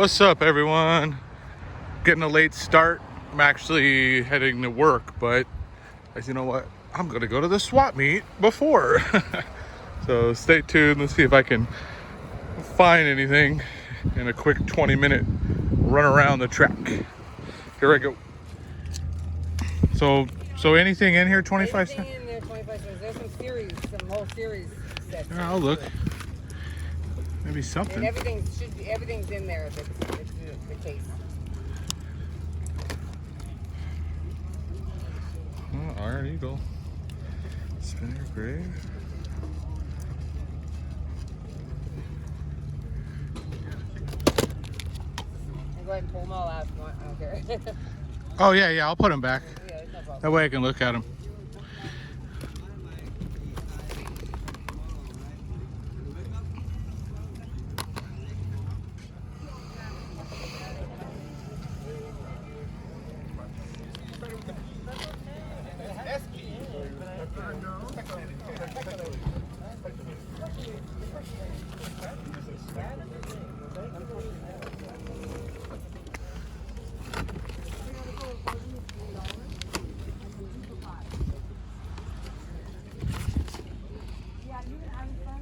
What's up, everyone? Getting a late start. I'm actually heading to work, but you know what? I'm gonna go to the swap meet before. So stay tuned. Let's see if I can find anything in a quick 20-minute run around the track. Here I go. So anything in here 25 cents? Anything in there 25 cents. There's some whole series sets. Yeah, I'll look. Maybe something. And everything's in there if it's the case. Oh, Iron Eagle. Spinner Grave. And go ahead and pull them all out if you want. I don't care. Oh, yeah, I'll put them back. Yeah, it's no problem. That way I can look at them.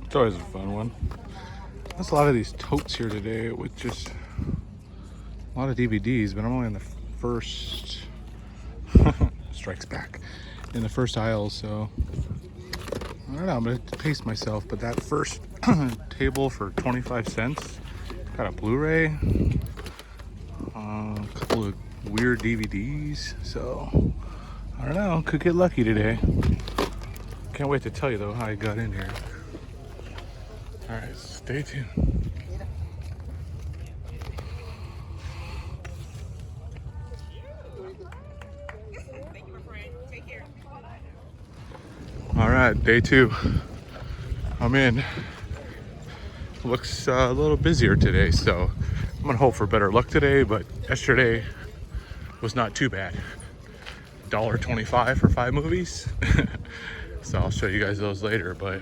It's always a fun one. There's a lot of these totes here today with just a lot of DVDs, but I'm only in the first strikes back in the first aisle, so I don't know. I'm gonna pace myself, but that first table for 25 cents got a Blu-ray, a couple of weird DVDs, so I don't know. Could get lucky today. Can't wait to tell you though how I got in here. All right, stay tuned. All right, day 2. I'm in. Looks a little busier today, so I'm gonna hope for better luck today, but yesterday was not too bad. $1.25 for 5 movies. So I'll show you guys those later, but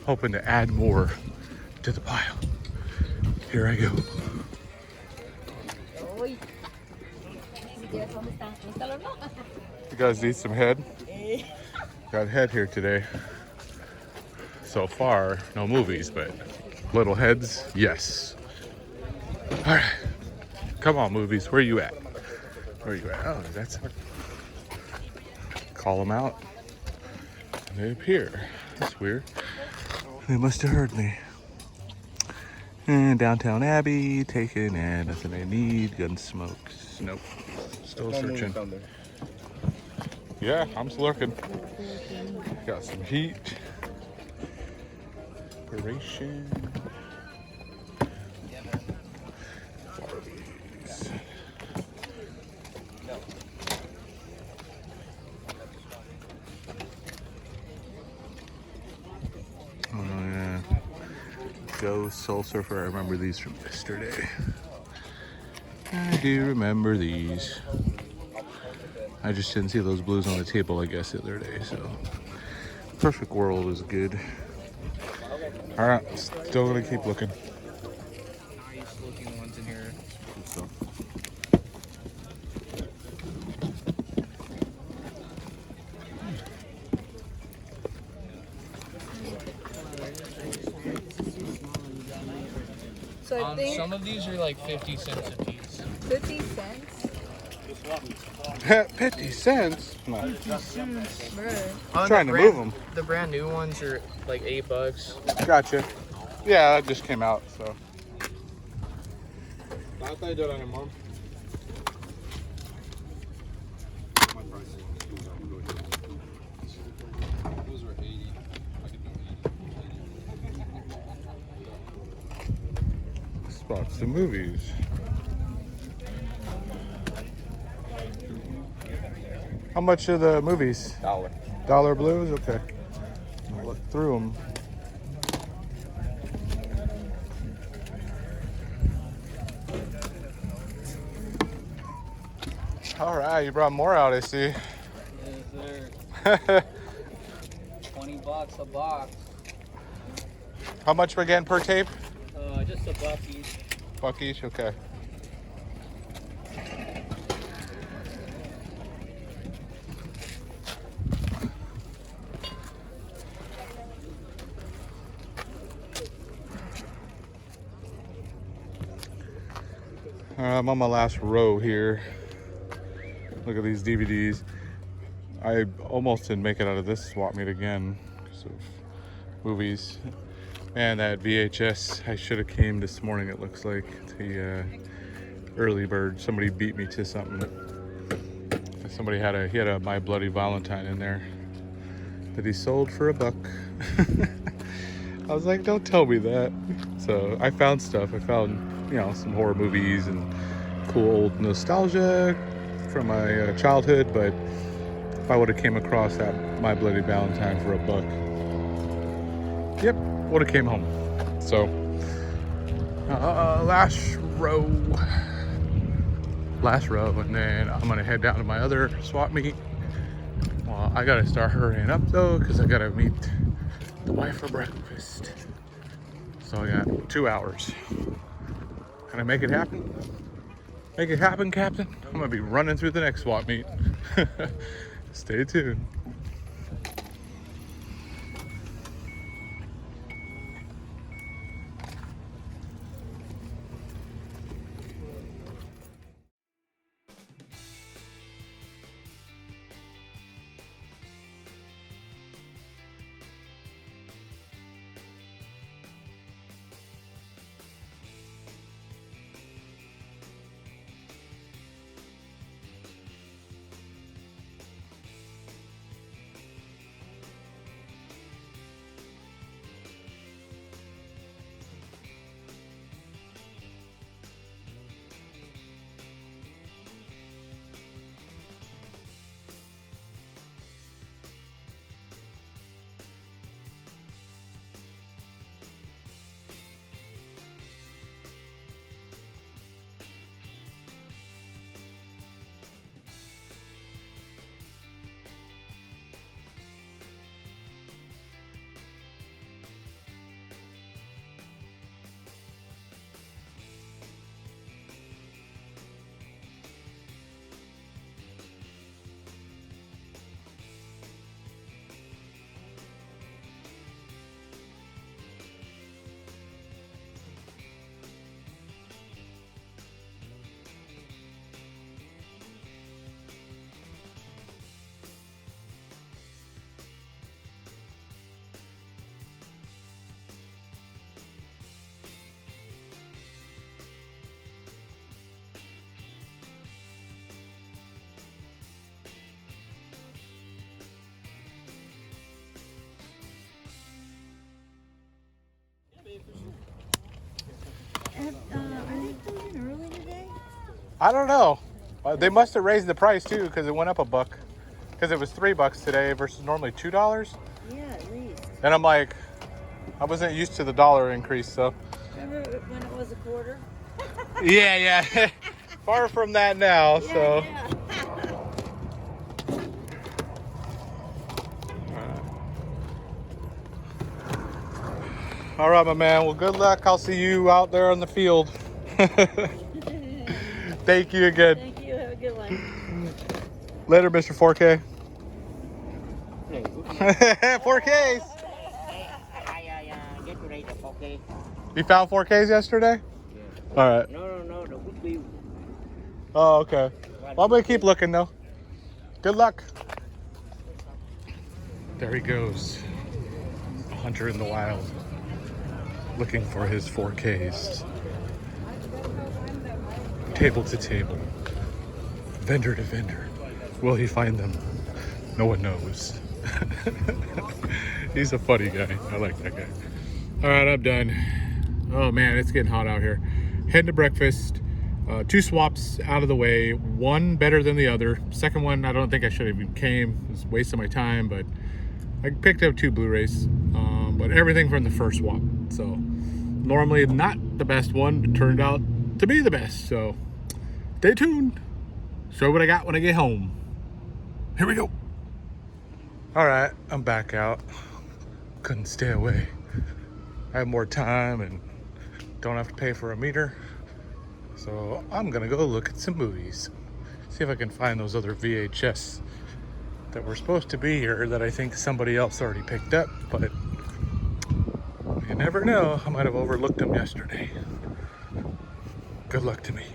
hoping to add more to the pile. Here I go. You guys need some head? Got head here today. So far, no movies, but little heads, yes. All right, come on, movies. Where you at? Where you at? Oh, that's it. Call them out. They appear. That's weird. They must have heard me. And Downtown Abbey, taken, and nothing I need. Gun smokes. Nope. Still searching. Yeah, I'm still looking. Got some heat. Operation. Barbies. Oh yeah. Go Soul Surfer. I remember these from yesterday. I do remember these. I just didn't see those blues on the table, I guess, the other day, so. Perfect World is good. Alright, still gonna keep looking. Nice looking ones in here. So I think Some of these are like 50 cents a piece. 50 cents. 50 cents? No. 50 cents. Bruh. I'm trying to move them. The brand new ones are like $8. Gotcha. Yeah, that just came out, so. Those were 80. I could do 80. Spots the movies. How much are the movies? $1. Dollar blues? Okay. I'll look through them. All right, you brought more out, I see. Yes, sir. 20 bucks a box. How much again per tape? Just a buck each. Buck each? Okay. I'm on my last row here. Look at these DVDs. I almost didn't make it out of this swap meet again because of movies. Man, that VHS, I should have came this morning, it looks like. The early bird. Somebody beat me to something. Somebody had a My Bloody Valentine in there that he sold for $1. I was like, don't tell me that. So I found stuff. I found, you know, some horror movies and cool old nostalgia from my childhood, but if I would have came across that My Bloody Valentine for $1, yep, would have came home. So last row, and then I'm gonna head down to my other swap meet. Well, I gotta start hurrying up though, because I gotta meet the wife for breakfast. So I got 2 hours. Can I make it happen? Make it happen, Captain. I'm gonna be running through the next swap meet. Stay tuned. Are they closing early today? I don't know. They must have raised the price too, because it went up $1. Because it was $3 today versus normally $2. Yeah, at least. And I'm like, I wasn't used to the dollar increase, so. Remember when it was a quarter? Yeah. Far from that now, so. Yeah. All right, my man. Well, good luck. I'll see you out there on the field. Thank you again. Thank you. Have a good one. Later, Mr. 4K. 4Ks. Yesterday the 4K. You found 4Ks yesterday? Yeah. All right. No, the good view. Oh, okay. Well, I'm gonna keep looking though. Good luck. There he goes. A hunter in the wild. Looking for his 4Ks. Table to table. Vendor to vendor. Will he find them? No one knows. He's a funny guy. I like that guy. All right, I'm done. Oh man, it's getting hot out here. Heading to breakfast. 2 swaps out of the way. One better than the other. Second one, I don't think I should have even came. It was a waste of my time, but I picked up 2 Blu-rays. But everything from the first swap. So normally not the best one, but turned out to be the best. So stay tuned. Show what I got when I get home. Here we go. All right, I'm back out. Couldn't stay away. I have more time and don't have to pay for a meter. So I'm gonna go look at some movies. See if I can find those other VHS that were supposed to be here that I think somebody else already picked up, but you never know. I might have overlooked them yesterday. Good luck to me.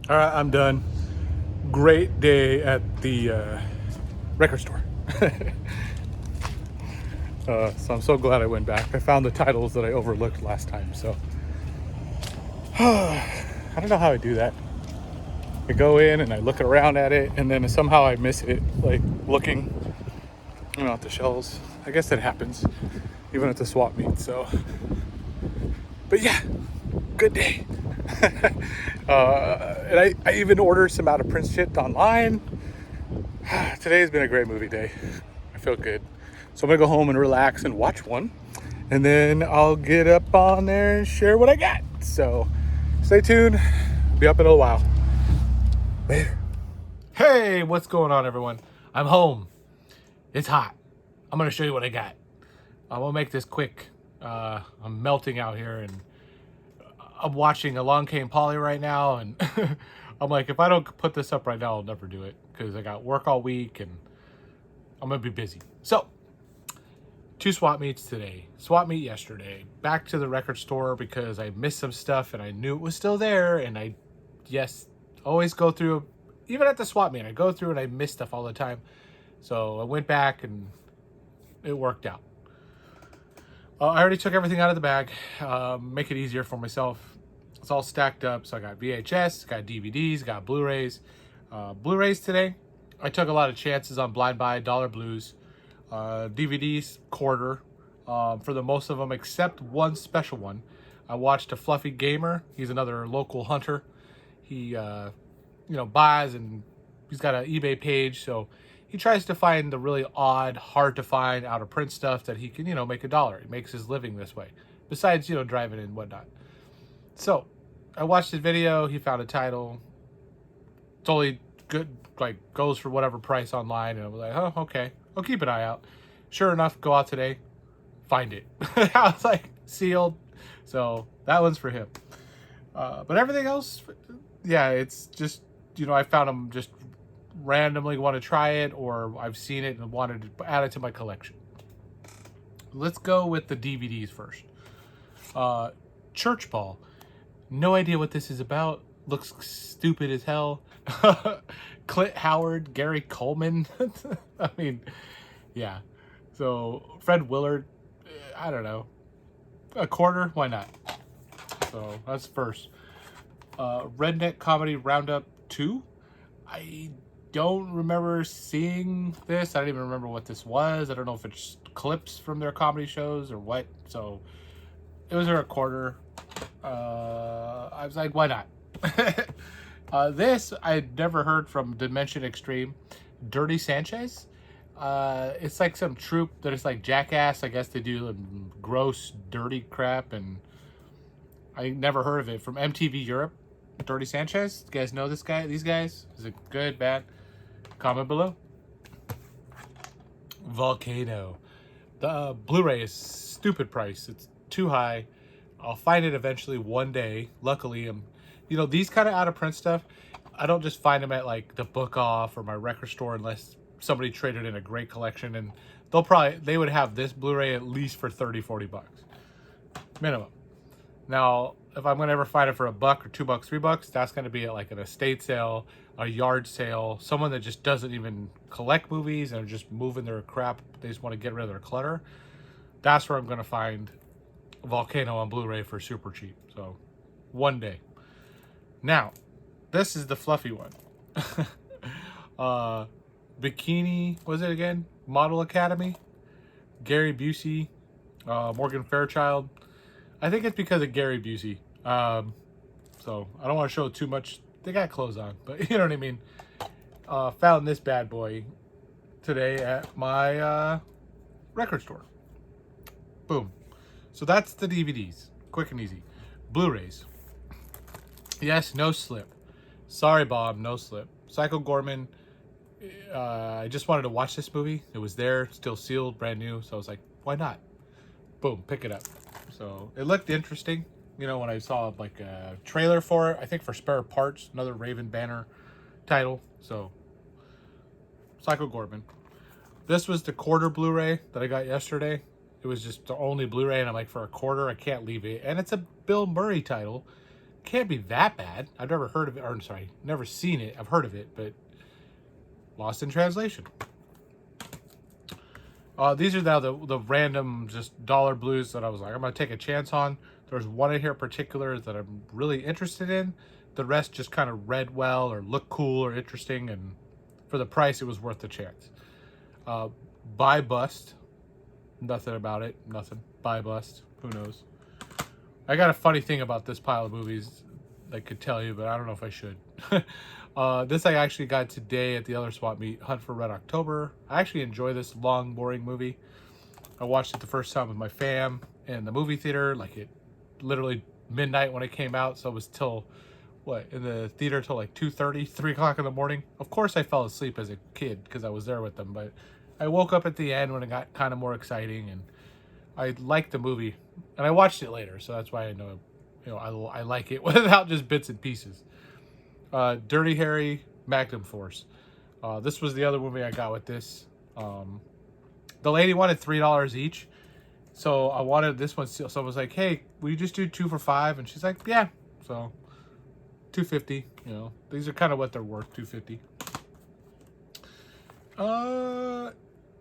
All right, I'm done. Great day at the record store. So I'm so glad I went back. I found the titles that I overlooked last time. So I don't know how I do that. I go in and I look around at it, and then somehow I miss it, like looking, at the shelves. I guess that happens, even at the swap meet. So, but yeah, good day. And I even ordered some out of print shit online. Today's been a great movie day. I feel good. So I'm gonna go home and relax and watch one, and then I'll get up on there and share what I got. So stay tuned. Be up in a little while. Later. Hey, what's going on, everyone? I'm home. It's hot. I'm gonna show you what I got. I will make this quick. I'm melting out here, and I'm watching Along Came Polly right now, and I'm like, if I don't put this up right now, I'll never do it because I got work all week and I'm gonna be busy. So, 2 swap meets today, swap meet yesterday, back to the record store because I missed some stuff and I knew it was still there, and I, always go through, even at the swap meet, I go through and I miss stuff all the time. So I went back and it worked out. I already took everything out of the bag, make it easier for myself. It's all stacked up. So I got VHS, got DVDs, got Blu-rays. Blu-rays today, I took a lot of chances on blind buy, dollar blues. DVDs, quarter, for the most of them, except one special one. I watched a Fluffy Gamer. He's another local hunter. He, buys, and he's got an eBay page. So he tries to find the really odd, hard to find, out of print stuff that he can, make $1. He makes his living this way. Besides, driving and whatnot. So I watched his video. He found a title. Totally good, like goes for whatever price online. And I was like, oh, okay. I'll keep an eye out. Sure enough, go out today, find it. I was like, sealed. So that one's for him. But everything else, yeah, it's just, I found them just randomly want to try it, or I've seen it and wanted to add it to my collection. Let's go with the DVDs first. Church Ball. No idea what this is about. Looks stupid as hell. Clint Howard, Gary Coleman. I mean, yeah. So Fred Willard, I don't know. A quarter? Why not? So that's first. Redneck Comedy Roundup 2. I don't remember seeing this. I don't even remember what this was. I don't know if it's clips from their comedy shows or what. So it was a quarter. I was like, why not? This I'd never heard from Dimension Extreme. Dirty Sanchez. It's like some troupe that is like Jackass. I guess they do gross, dirty crap, and I never heard of it. From MTV Europe. Dirty Sanchez. You guys know this guy? These guys? Is it good, bad? Comment below. Volcano. The Blu-ray is stupid price. It's too high. I'll find it eventually one day. Luckily, these kind of out of print stuff, I don't just find them at like the Book Off or my record store unless somebody traded in a great collection, and they would have this Blu-ray at least for 30-40 bucks minimum. Now, if I'm gonna ever find it for $1 or $2, $3, that's gonna be at like an estate sale, a yard sale, someone that just doesn't even collect movies and are just moving their crap. They just want to get rid of their clutter. That's where I'm gonna find Volcano on Blu-ray for super cheap. So one day. Now, this is the fluffy one. Bikini, was it again? Model Academy. Gary Busey, Morgan Fairchild. I think it's because of Gary Busey. So I don't want to show too much. They got clothes on, but you know what I mean. Found this bad boy today at my record store. Boom. So that's the DVDs. Quick and easy. Blu-rays. Yes, no slip. Sorry, Bob, no slip. Psycho Gorman. I just wanted to watch this movie. It was there, still sealed, brand new. So I was like, why not? Boom, pick it up. So it looked interesting. When I saw like a trailer for it, I think for Spare Parts, another Raven Banner title. So Psycho Gorman. This was the quarter Blu-ray that I got yesterday. It was just the only Blu-ray, and I'm like, for a quarter, I can't leave it. And it's a Bill Murray title. can't be that bad. I've never heard of it, or I'm sorry, never seen it. I've heard of it, but lost in translation. These are now the random just dollar blues that I was like, I'm going to take a chance on. There's one in here in particular that I'm really interested in. The rest just kind of read well or look cool or interesting, and for the price, it was worth the chance. Buy Bust. Nothing about it. Nothing. Buy Bust. Who knows? I got a funny thing about this pile of movies I could tell you, but I don't know if I should. This I actually got today at the other swap meet, Hunt for Red October. I actually enjoy this long, boring movie. I watched it the first time with my fam in the movie theater, like it literally midnight when it came out, so it was till, what, in the theater till like 2:30, 3 o'clock in the morning. Of course I fell asleep as a kid because I was there with them, but I woke up at the end when it got kind of more exciting, and I liked the movie. And I watched it later, so that's why I know, I like it without just bits and pieces. Dirty Harry, Magnum Force. This was the other movie I got with this. The lady wanted $3 each, so I wanted this one. So I was like, "Hey, will you just do 2 for $5?" And she's like, "Yeah." So $2.50. These are kind of what they're worth. $2.50.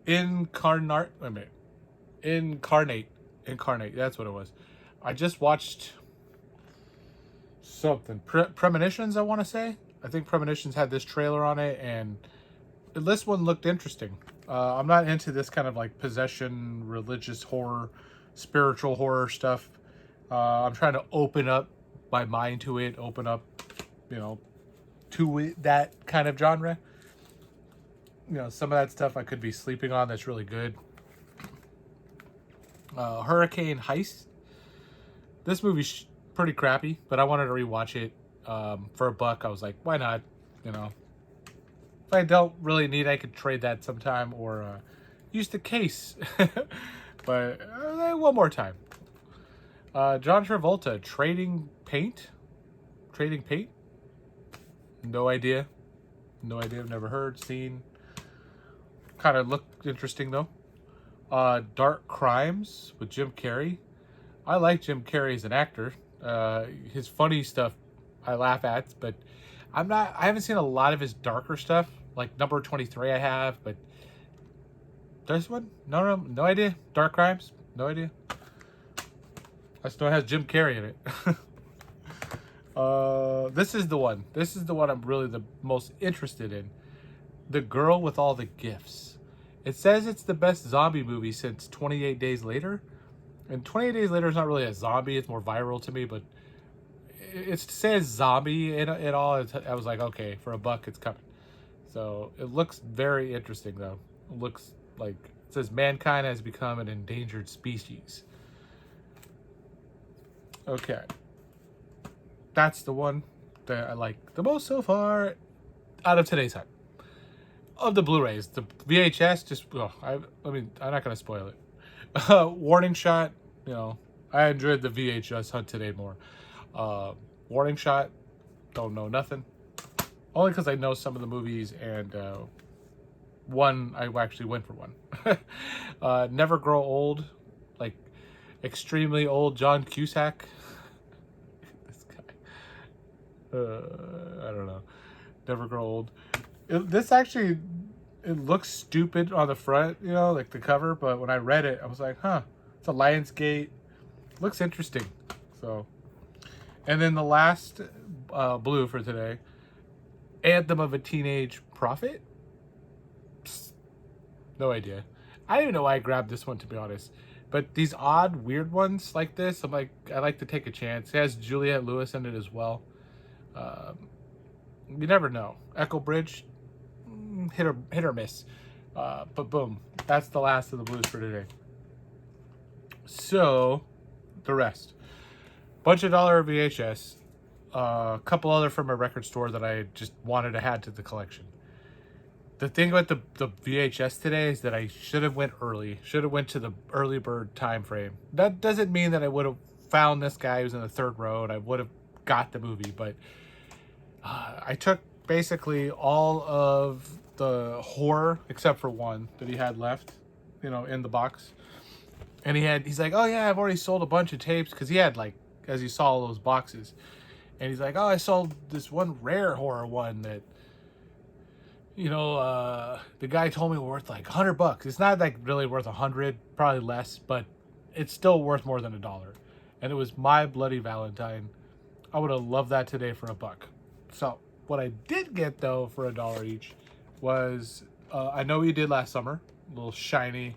Incarnate. Wait a minute. Incarnate. That's what it was. I just watched something. Premonitions, I want to say. I think Premonitions had this trailer on it, and this one looked interesting. I'm not into this kind of like possession, religious horror, spiritual horror stuff. I'm trying to open up my mind to it, open up, to it, that kind of genre. Some of that stuff I could be sleeping on that's really good. Hurricane Heist. This movie's pretty crappy, but I wanted to rewatch it for $1. I was like, why not? If I don't really need, I could trade that sometime or use the case. But one more time. John Travolta, Trading Paint? No idea. I've never heard, seen. Kind of looked interesting though. Dark Crimes with Jim Carrey. I like Jim Carrey as an actor. His funny stuff I laugh at, but I haven't seen a lot of his darker stuff. Like Number 23 I have, but this one? No idea. Dark Crimes? No idea. I still has Jim Carrey in it. This is the one. This is the one I'm really the most interested in. The Girl with All the Gifts. It says it's the best zombie movie since 28 Days Later. And 28 Days Later is not really a zombie. It's more viral to me, but it says zombie in it all. I was like, okay, for $1, it's coming. So it looks very interesting, though. It looks like it says mankind has become an endangered species. Okay. That's the one that I like the most so far out of today's hunt. Of the Blu-rays, the VHS, just, I'm not going to spoil it. Warning Shot, I enjoyed the VHS hunt today more. Warning Shot, don't know nothing. Only because I know some of the movies, and one, I actually went for one. Never Grow Old, like extremely old John Cusack. This guy. I don't know. Never Grow Old. This actually, it looks stupid on the front, like the cover, but when I read it, I was like, huh, it's a Lionsgate. Looks interesting. So, and then the last blue for today, Anthem of a Teenage Prophet. Psst, no idea. I don't even know why I grabbed this one, to be honest. But these odd, weird ones like this, I'm like, I like to take a chance. It has Juliette Lewis in it as well. You never know. Echo Bridge, hit or miss. But boom, that's the last of the blues for today. So, the rest. Bunch of dollar VHS. A couple other from a record store that I just wanted to add to the collection. The thing about the VHS today is that I should have went early. Should have went to the early bird time frame. That doesn't mean that I would have found this guy who's in the third row and I would have got the movie, but I took basically all of the horror except for one that he had left, in the box. And he's like, oh yeah, I've already sold a bunch of tapes, because he had, like, as you saw, all those boxes. And he's like, oh, I saw this one rare horror one that, the guy told me worth like $100. It's not like really worth 100, probably less, but it's still worth more than $1. And it was My Bloody Valentine. I would have loved that today for $1. So what I did get though for $1 each was I Know What You Did Last Summer, a little shiny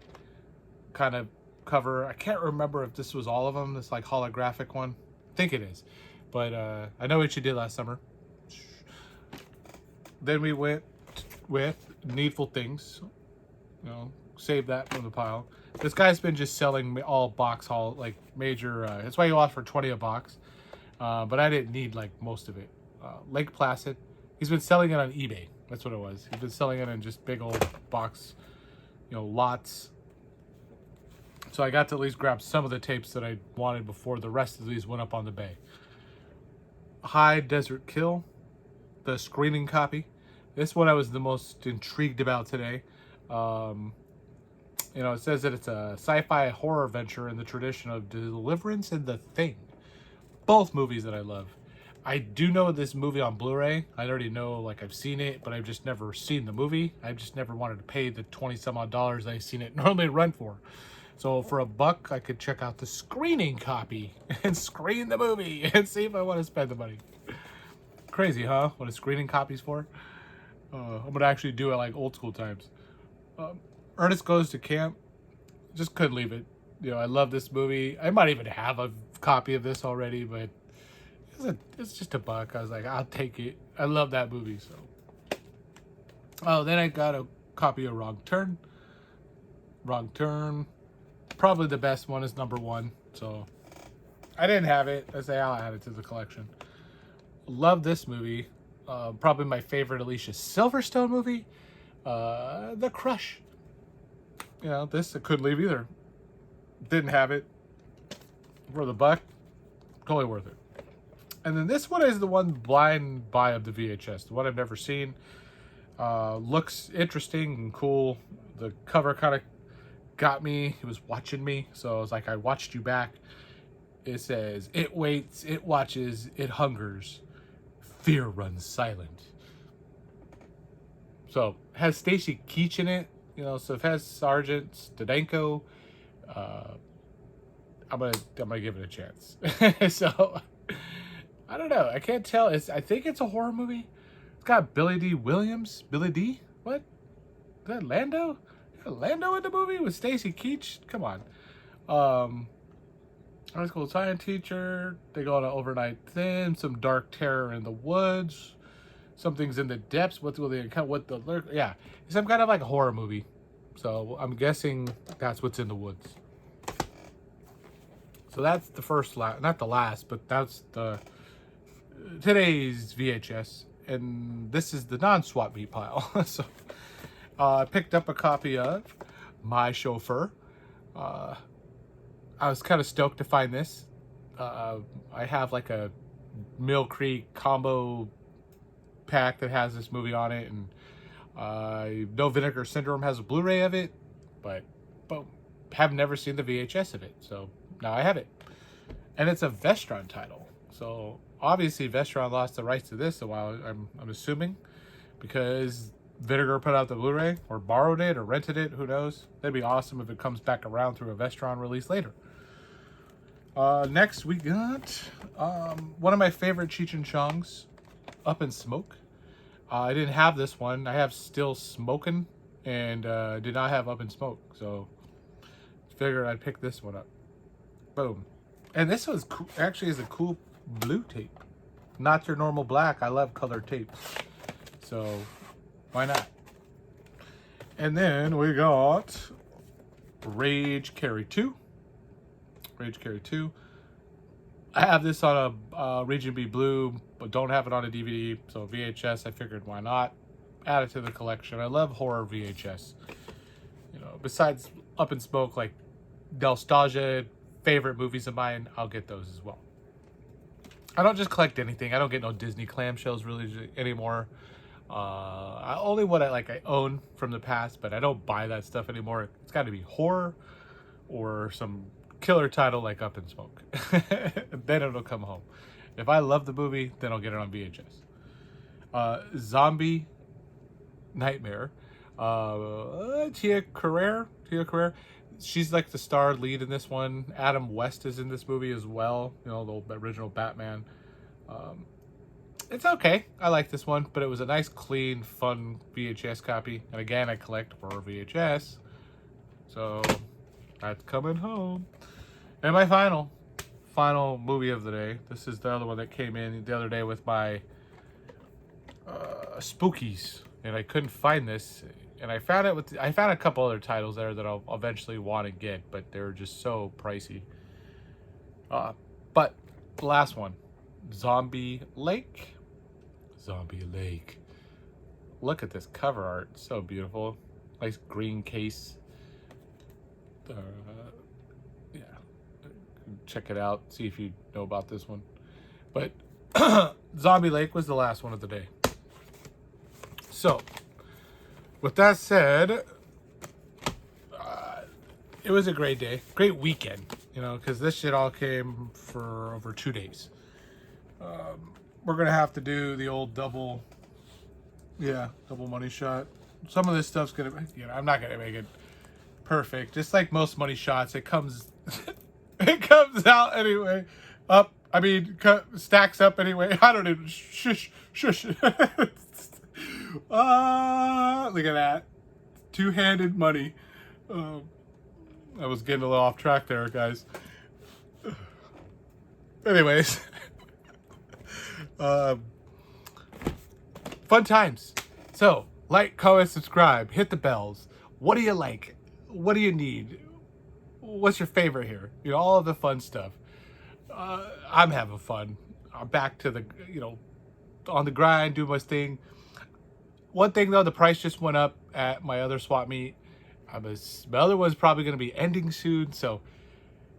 kind of cover. I can't remember if this was all of them. This like holographic one. I think it is, but I Know What You Did Last Summer. Then we went with Needful Things. Save that from the pile. This guy's been just selling all box haul, like major. That's why he offered 20 a box. But I didn't need like most of it. Lake Placid. He's been selling it on eBay. That's what it was. He's been selling it in just big old box, lots. So I got to at least grab some of the tapes that I wanted before the rest of these went up on the bay. High Desert Kill, the screening copy. This one I was the most intrigued about today. It says that it's a sci-fi horror venture in the tradition of Deliverance and The Thing. Both movies that I love. I do know this movie on Blu-ray. I already know, like, I've seen it, but I've just never seen the movie. I've just never wanted to pay the 20-some-odd dollars I've seen it normally run for. So for $1, I could check out the screening copy and screen the movie and see if I want to spend the money. Crazy, huh? What a screening copy's for? I'm going to actually do it like old school times. Ernest Goes to Camp. Just couldn't leave it. I love this movie. I might even have a copy of this already, but it's just $1. I was like, I'll take it. I love that movie. So, then I got a copy of Wrong Turn. Wrong Turn. Probably the best one is number 1. So I didn't have it. I say I'll add it to the collection. Love this movie. Probably my favorite Alicia Silverstone movie. The Crush. This I couldn't leave either. Didn't have it. For $1, totally worth it. And then this one is the one blind buy of the VHS. The one I've never seen. Looks interesting and cool. The cover kind of got me. It was watching me. So I was like, I watched you back. It says, it waits, it watches, it hungers. Fear runs silent. So it has Stacy Keach in it. So it has Sergeant Stadenko. I'm gonna give it a chance. So I don't know. I can't tell. I think it's a horror movie. It's got Billy D. Williams. Billy D. What? Is that Lando? Lando in the movie with Stacy Keach? Come on. High school science teacher. They go on an overnight thing. Some dark terror in the woods. Something's in the depths. Yeah, some kind of like a horror movie. So I'm guessing that's what's in the woods. So that's the first, not the last, but that's today's VHS, and this is the non-swap meet pile. So I picked up a copy of My Chauffeur. I was kind of stoked to find this. I have like a Mill Creek combo pack that has this movie on it, and No Vinegar Syndrome has a Blu-ray of it, but have never seen the VHS of it, so now I have it. And it's a Vestron title, so obviously Vestron lost the rights to this a while, I'm assuming, because Vinegar put out the Blu-ray or borrowed it or rented it, who knows. That'd be awesome if it comes back around through a Vestron release later. Next we got one of my favorite Cheech and Chong's, Up in Smoke. I didn't have this one. I have Still Smokin', and did not have Up in Smoke, so figured I'd pick this one up. Boom. And this was cool. Actually is a cool blue tape, not your normal black. I love colored tapes, so why not? And then we got Rage Carry 2. Rage Carry 2. I have this on a Region B Blue, but don't have it on a DVD. So VHS, I figured why not? Add it to the collection. I love horror VHS. Besides Up in Smoke, like nostalgia, favorite movies of mine, I'll get those as well. I don't just collect anything. I don't get no Disney clamshells really anymore. Only what I own from the past, but I don't buy that stuff anymore. It's got to be horror or some killer title like Up in Smoke. Then it'll come home. If I love the movie, then I'll get it on VHS. Zombie Nightmare. Tia Carrere. She's like the star lead in this one. Adam West is in this movie as well. You know, the original Batman. It's okay. I like this one, but it was a nice, clean, fun VHS copy. And again, I collect for VHS. So that's coming home. And my final movie of the day. This is the other one that came in the other day with my Spookies, and I couldn't find this. And I found a couple other titles there that I'll eventually want to get, but they're just so pricey. But the last one, Zombie Lake. Look at this cover art, so beautiful. Nice green case. Yeah, check it out. See if you know about this one. But Zombie Lake was the last one of the day. So, with that said, it was a great day, great weekend. You know, because this shit all came for over 2 days. We're gonna have to do the old double money shot. Some of this stuff's gonna, I'm not gonna make it perfect. Just like most money shots, it comes, it comes out anyway. Stacks up anyway. I don't even, shush. Look at that, two-handed money. I was getting a little off track there, guys. Anyways. Fun times. So, like, comment, subscribe, hit the bells. What do you like? What do you need? What's your favorite here? You know, all of the fun stuff. I'm having fun. I'm back to the, on the grind, do my thing. One thing though, the price just went up at my other swap meet. My other one's probably going to be ending soon, so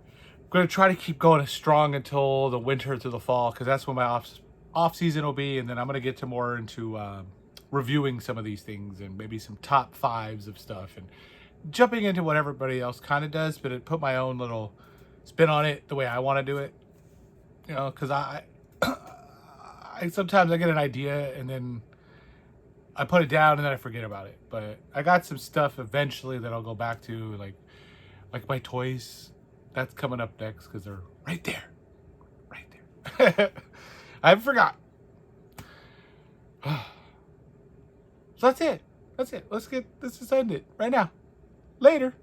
I'm going to try to keep going strong until the winter to the fall, because that's when my off season will be, and then I'm going to get to more into reviewing some of these things and maybe some top 5s of stuff and jumping into what everybody else kind of does, but it put my own little spin on it the way I want to do it. You know, because I sometimes I get an idea and then I put it down and then I forget about it. But I got some stuff eventually that I'll go back to, like my toys. That's coming up next because they're right there. I forgot. So that's it. Let's end it right now. Later.